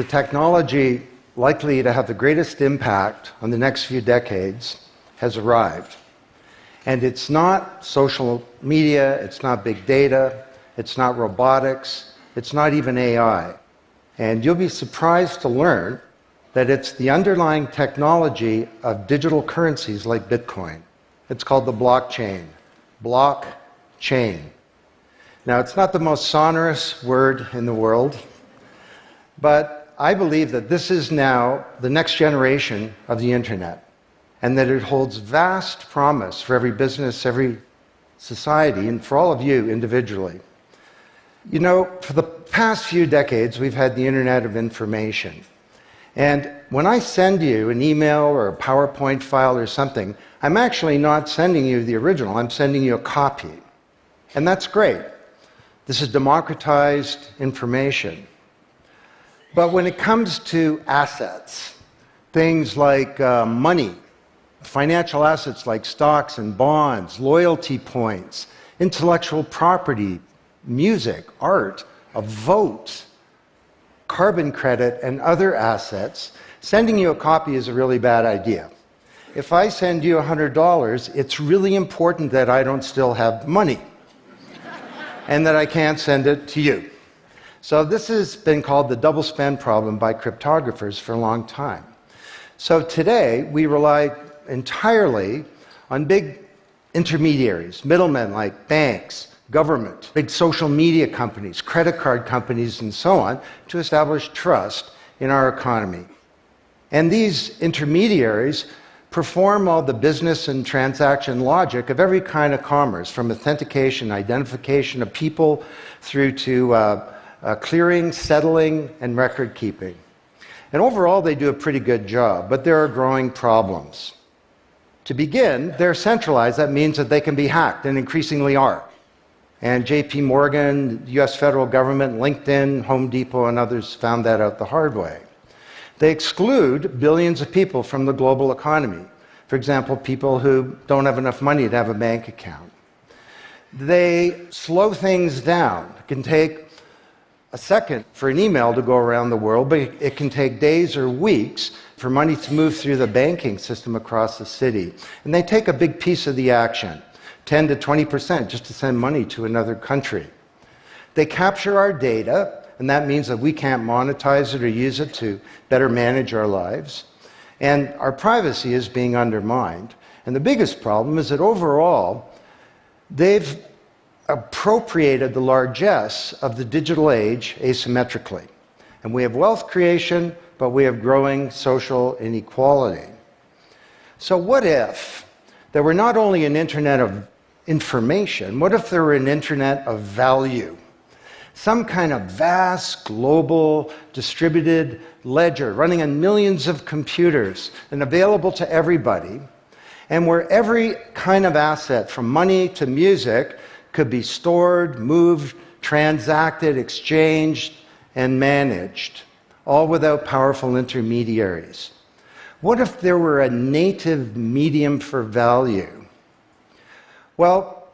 the technology likely to have the greatest impact on the next few decades has arrived. And it's not social media, it's not big data, it's not robotics, it's not even AI. And you'll be surprised to learn that it's the underlying technology of digital currencies like Bitcoin. It's called the blockchain. Blockchain. Now, it's not the most sonorous word in the world, but I believe that this is now the next generation of the internet, and that it holds vast promise for every business, every society, and for all of you individually. You know, for the past few decades, we've had the Internet of Information. And when I send you an email or a PowerPoint file or something, I'm actually not sending you the original, I'm sending you a copy. And that's great. This is democratized information. But when it comes to assets, things like money, financial assets like stocks and bonds, loyalty points, intellectual property, music, art, a vote, carbon credit, and other assets, sending you a copy is a really bad idea. If I send you $100, it's really important that I don't still have money and that I can't send it to you. So this has been called the double spend problem by cryptographers for a long time. So today, we rely entirely on big intermediaries, middlemen like banks, government, big social media companies, credit card companies, and so on, to establish trust in our economy. And these intermediaries perform all the business and transaction logic of every kind of commerce, from authentication, identification of people, through to clearing, settling, and record keeping. And overall, they do a pretty good job, but there are growing problems. To begin, they're centralized. That means that they can be hacked, and increasingly are. And JP Morgan, the US federal government, LinkedIn, Home Depot, and others found that out the hard way. They exclude billions of people from the global economy. For example, people who don't have enough money to have a bank account. They slow things down. It can take a second for an email to go around the world, but it can take days or weeks for money to move through the banking system across the city. And they take a big piece of the action, 10 to 20%, just to send money to another country. They capture our data, and that means that we can't monetize it or use it to better manage our lives. And our privacy is being undermined. And the biggest problem is that overall, they've appropriated the largesse of the digital age asymmetrically. And we have wealth creation, but we have growing social inequality. So what if there were not only an internet of information, what if there were an internet of value? Some kind of vast, global, distributed ledger running on millions of computers and available to everybody, and where every kind of asset, from money to music, could be stored, moved, transacted, exchanged, and managed, all without powerful intermediaries. What if there were a native medium for value? Well,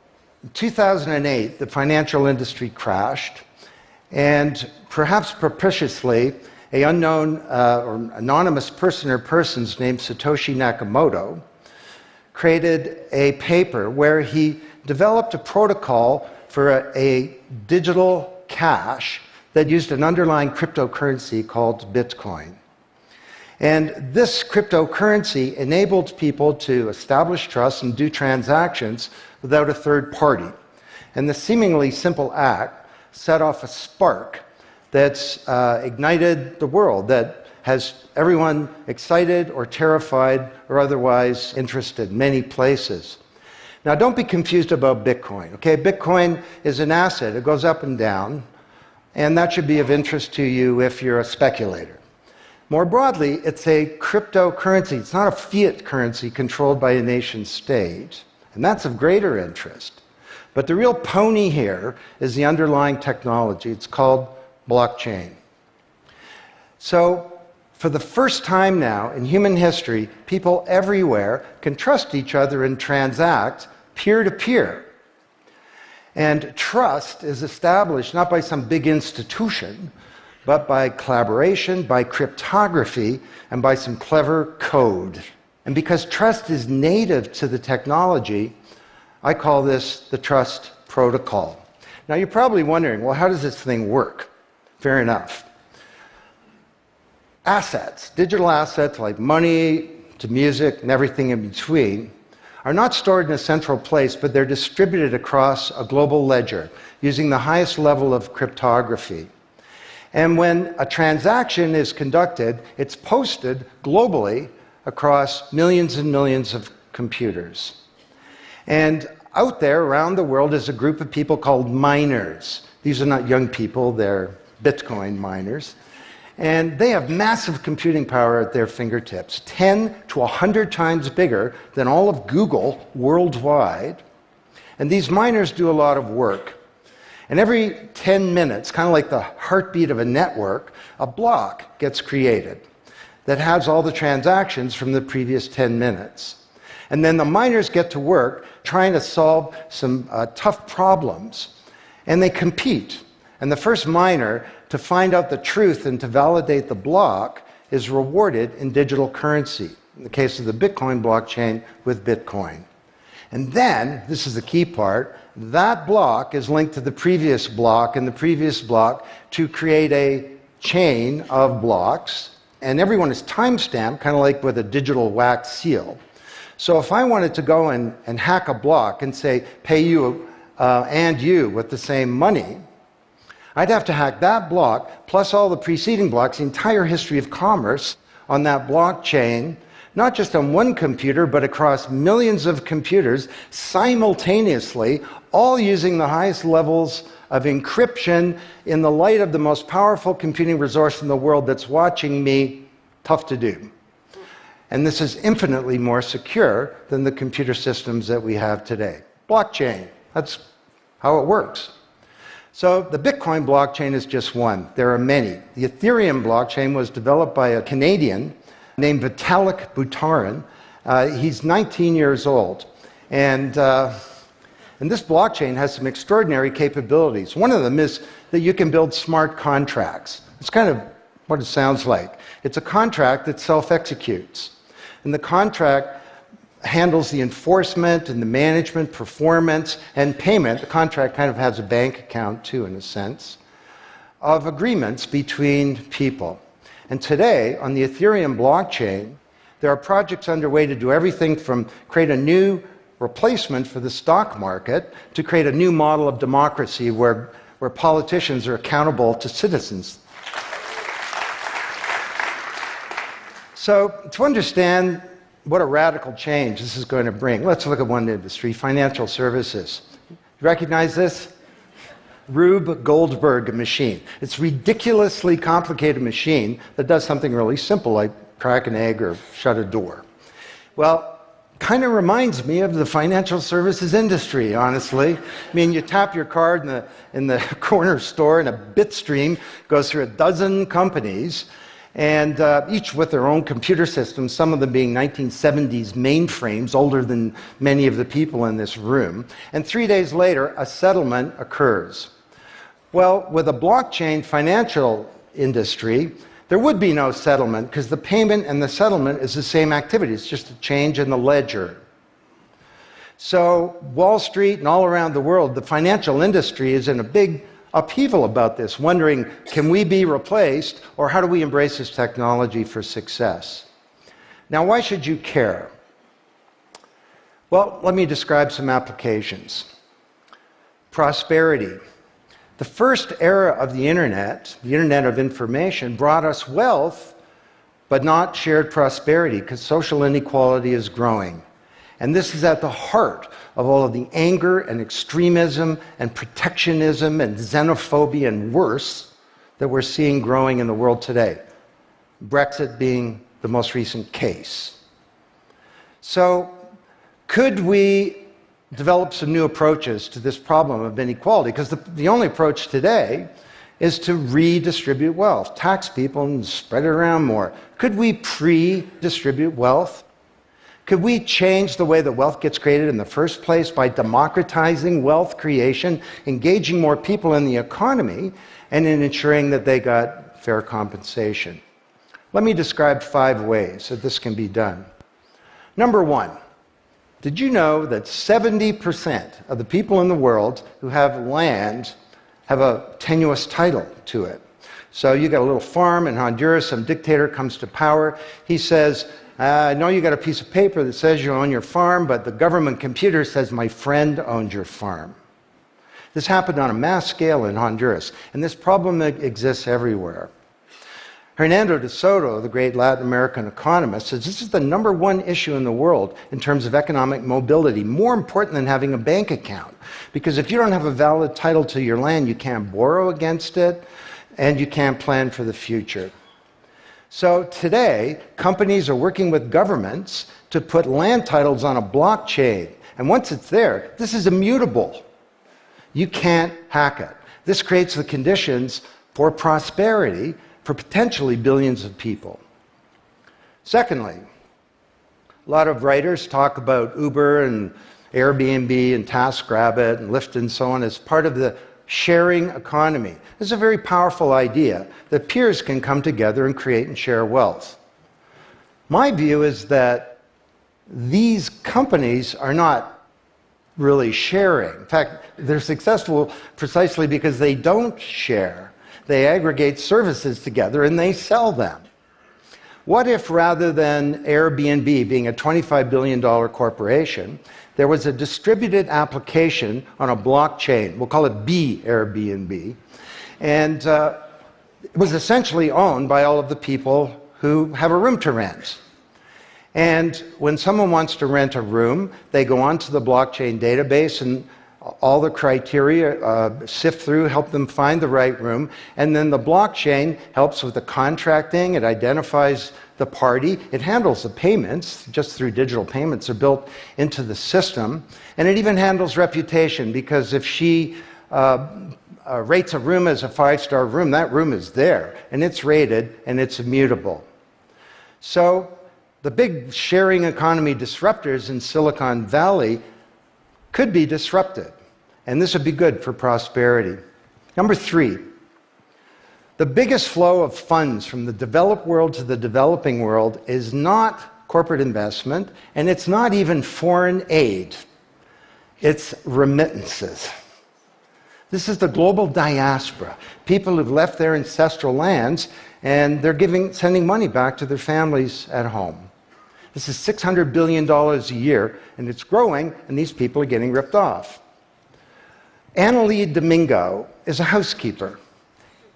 in 2008, the financial industry crashed, and perhaps propitiously, an unknown or anonymous person or persons named Satoshi Nakamoto created a paper where he developed a protocol for a digital cash that used an underlying cryptocurrency called Bitcoin. And this cryptocurrency enabled people to establish trust and do transactions without a third party. And the seemingly simple act set off a spark that's ignited the world, that has everyone excited or terrified or otherwise interested in many places. Now, don't be confused about Bitcoin, okay? Bitcoin is an asset. It goes up and down, and that should be of interest to you if you're a speculator. More broadly, it's a cryptocurrency. It's not a fiat currency controlled by a nation state, and that's of greater interest. But the real pony here is the underlying technology. It's called blockchain. So, for the first time now in human history, people everywhere can trust each other and transact peer-to-peer. And trust is established not by some big institution, but by collaboration, by cryptography, and by some clever code. And because trust is native to the technology, I call this the trust protocol. Now you're probably wondering, well, how does this thing work? Fair enough. Assets, digital assets like money to music and everything in between, are not stored in a central place, but they're distributed across a global ledger using the highest level of cryptography. And when a transaction is conducted, it's posted globally across millions and millions of computers. And out there around the world is a group of people called miners. These are not young people, they're Bitcoin miners. And they have massive computing power at their fingertips, 10 to 100 times bigger than all of Google worldwide. And these miners do a lot of work. And every 10 minutes, kind of like the heartbeat of a network, a block gets created that has all the transactions from the previous 10 minutes. And then the miners get to work trying to solve some tough problems. And they compete. And the first miner to find out the truth and to validate the block is rewarded in digital currency, in the case of the Bitcoin blockchain with Bitcoin. And then, this is the key part, that block is linked to the previous block and the previous block to create a chain of blocks, and everyone is time-stamped, kind of like with a digital wax seal. So if I wanted to go and hack a block and say, pay you and you with the same money, I'd have to hack that block, plus all the preceding blocks, the entire history of commerce on that blockchain, not just on one computer, but across millions of computers simultaneously, all using the highest levels of encryption in the light of the most powerful computing resource in the world that's watching me. Tough to do. And this is infinitely more secure than the computer systems that we have today. Blockchain, that's how it works. So the Bitcoin blockchain is just one. There are many. The Ethereum blockchain was developed by a Canadian named Vitalik Buterin. He's 19 years old. And this blockchain has some extraordinary capabilities. One of them is that you can build smart contracts. It's kind of what it sounds like. It's a contract that self-executes. And the contract handles the enforcement and the management, performance, and payment. The contract kind of has a bank account, too, in a sense, of agreements between people. And today, on the Ethereum blockchain, there are projects underway to do everything from create a new replacement for the stock market to create a new model of democracy where politicians are accountable to citizens. So, to understand what a radical change this is going to bring, let's look at one industry, financial services. You recognize this? Rube Goldberg machine. It's a ridiculously complicated machine that does something really simple, like crack an egg or shut a door. Well, kind of reminds me of the financial services industry, honestly. I mean, you tap your card in the corner store, and a bit stream goes through a dozen companies, and each with their own computer systems, some of them being 1970s mainframes, older than many of the people in this room. And 3 days later, a settlement occurs. Well, with a blockchain financial industry, there would be no settlement because the payment and the settlement is the same activity. It's just a change in the ledger. So Wall Street and all around the world, the financial industry is in a big upheaval about this, wondering, can we be replaced, or how do we embrace this technology for success? Now, why should you care? Well, let me describe some applications. Prosperity. The first era of the Internet of information, brought us wealth, but not shared prosperity, because social inequality is growing. And this is at the heart of all of the anger and extremism and protectionism and xenophobia and worse that we're seeing growing in the world today. Brexit being the most recent case. So, could we develop some new approaches to this problem of inequality? Because the only approach today is to redistribute wealth, tax people and spread it around more. Could we pre-distribute wealth? Could we change the way that wealth gets created in the first place by democratizing wealth creation, engaging more people in the economy, and in ensuring that they got fair compensation. Let me describe 5 ways that this can be done. Number 1, did you know that 70% of the people in the world who have land have a tenuous title to it? So you got a little farm in Honduras, some dictator comes to power, he says, I know you got a piece of paper that says you own your farm, but the government computer says my friend owns your farm. This happened on a mass scale in Honduras, and this problem exists everywhere. Hernando de Soto, the great Latin American economist, says this is the #1 issue in the world in terms of economic mobility, more important than having a bank account. Because if you don't have a valid title to your land, you can't borrow against it, and you can't plan for the future. So today, companies are working with governments to put land titles on a blockchain. And once it's there, this is immutable. You can't hack it. This creates the conditions for prosperity for potentially billions of people. Secondly, a lot of writers talk about Uber and Airbnb and TaskRabbit and Lyft and so on as part of the sharing economy. This is a very powerful idea that peers can come together and create and share wealth. My view is that these companies are not really sharing. In fact, they're successful precisely because they don't share. They aggregate services together and they sell them. What if rather than Airbnb being a $25 billion corporation, there was a distributed application on a blockchain, we'll call it B Airbnb, and it was essentially owned by all of the people who have a room to rent. And when someone wants to rent a room, they go onto the blockchain database and all the criteria sift through, help them find the right room, and then the blockchain helps with the contracting, it identifies the party, it handles the payments, just through digital payments are built into the system, and it even handles reputation, because if she rates a room as a 5-star room, that room is there, and it's rated, and it's immutable. So the big sharing economy disruptors in Silicon Valley could be disrupted, and this would be good for prosperity. Number 3, the biggest flow of funds from the developed world to the developing world is not corporate investment, and it's not even foreign aid. It's remittances. This is the global diaspora, people who've left their ancestral lands, and they're sending money back to their families at home. This is $600 billion a year, and it's growing, and these people are getting ripped off. Annalie Domingo is a housekeeper,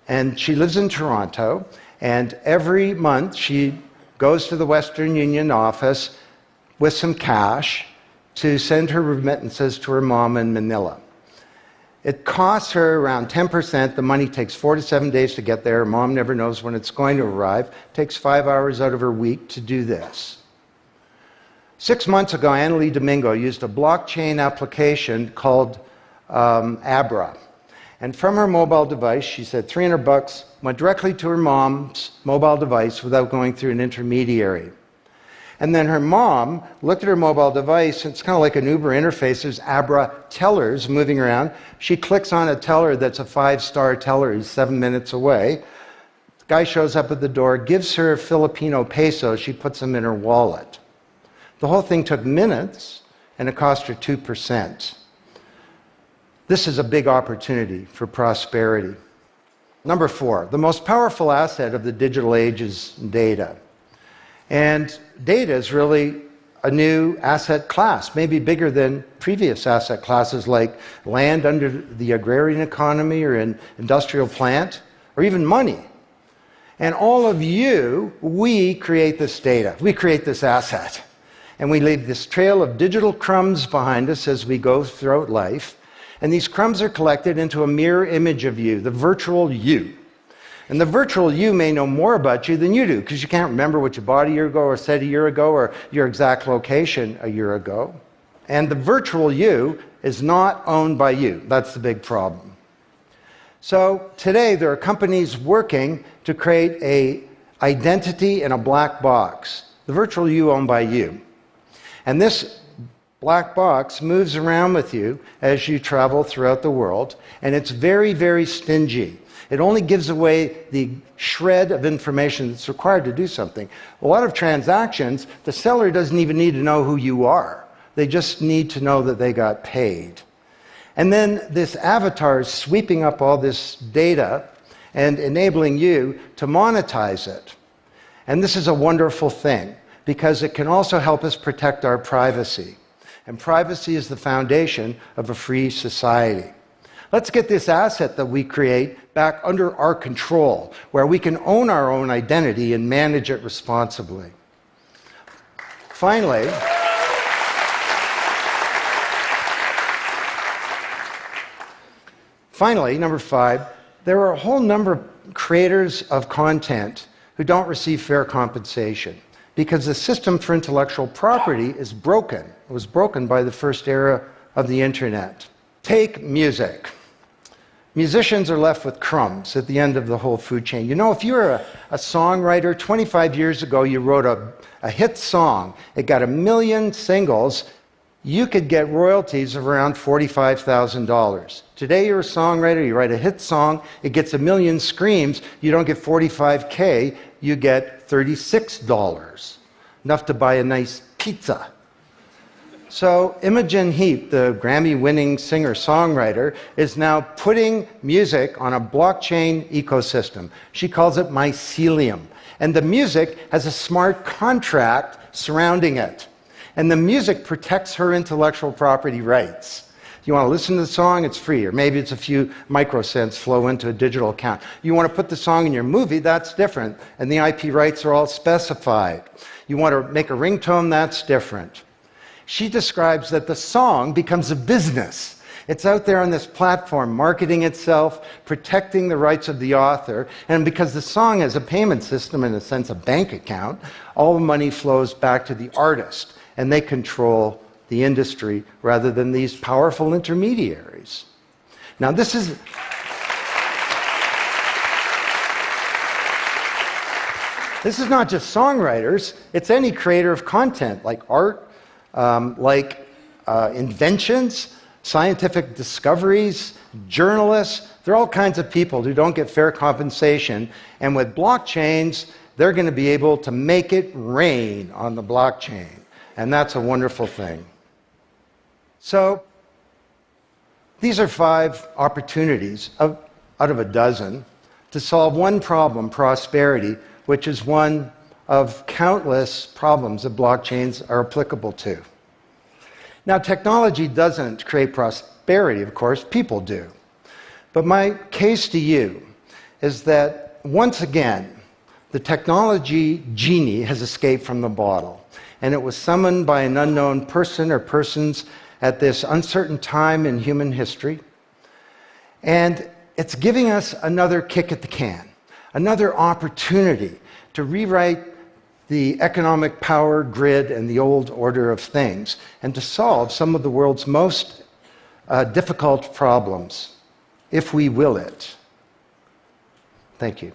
and she lives in Toronto, and every month she goes to the Western Union office with some cash to send her remittances to her mom in Manila. It costs her around 10%. The money takes 4 to 7 days to get there. Her mom never knows when it's going to arrive. It takes 5 hours out of her week to do this. 6 months ago, Annalie Domingo used a blockchain application called Abra. And from her mobile device, she said $300 went directly to her mom's mobile device without going through an intermediary. And then her mom looked at her mobile device, and it's kind of like an Uber interface. There's Abra tellers moving around. She clicks on a teller that's a 5-star teller. He's 7 minutes away. The guy shows up at the door, gives her Filipino pesos. She puts them in her wallet. The whole thing took minutes, and it cost her 2%. This is a big opportunity for prosperity. Number 4, the most powerful asset of the digital age is data. And data is really a new asset class, maybe bigger than previous asset classes like land under the agrarian economy or an industrial plant, or even money. And all of you, we create this data. We create this asset. And we leave this trail of digital crumbs behind us as we go throughout life. And these crumbs are collected into a mirror image of you, the virtual you. And the virtual you may know more about you than you do, because you can't remember what you bought a year ago or said a year ago or your exact location a year ago. And the virtual you is not owned by you. That's the big problem. So today there are companies working to create an identity in a black box. The virtual you owned by you. And this black box moves around with you as you travel throughout the world, and it's very, very stingy. It only gives away the shred of information that's required to do something. A lot of transactions, the seller doesn't even need to know who you are. They just need to know that they got paid. And then this avatar is sweeping up all this data and enabling you to monetize it. And this is a wonderful thing, because it can also help us protect our privacy. And privacy is the foundation of a free society. Let's get this asset that we create back under our control, where we can own our own identity and manage it responsibly. Finally, number 5, there are a whole number of creators of content who don't receive fair compensation because the system for intellectual property is broken. It was broken by the first era of the internet. Take music. Musicians are left with crumbs at the end of the whole food chain. You know, if you're a songwriter, 25 years ago you wrote a hit song, it got 1 million singles, you could get royalties of around $45,000. Today you're a songwriter, you write a hit song, it gets 1 million screams, you don't get $45K, you get $36. Enough to buy a nice pizza. So Imogen Heap, the Grammy-winning singer-songwriter, is now putting music on a blockchain ecosystem. She calls it mycelium. And the music has a smart contract surrounding it. And the music protects her intellectual property rights. You want to listen to the song, it's free, or maybe it's a few microcents flow into a digital account. You want to put the song in your movie, that's different, and the IP rights are all specified. You want to make a ringtone, that's different. She describes that the song becomes a business. It's out there on this platform, marketing itself, protecting the rights of the author, and because the song has a payment system, in a sense a bank account, all the money flows back to the artist, and they control the industry rather than these powerful intermediaries. Now this is not just songwriters, it's any creator of content, like art, inventions, scientific discoveries, journalists. There are all kinds of people who don't get fair compensation, and with blockchains, they're going to be able to make it rain on the blockchain. And that's a wonderful thing. So, these are 5 opportunities out of a dozen to solve one problem, prosperity, which is one of countless problems that blockchains are applicable to. Now, technology doesn't create prosperity, of course, people do. But my case to you is that, once again, the technology genie has escaped from the bottle, and it was summoned by an unknown person or persons at this uncertain time in human history. And it's giving us another kick at the can, another opportunity to rewrite the economic power grid and the old order of things, and to solve some of the world's most difficult problems, if we will it. Thank you.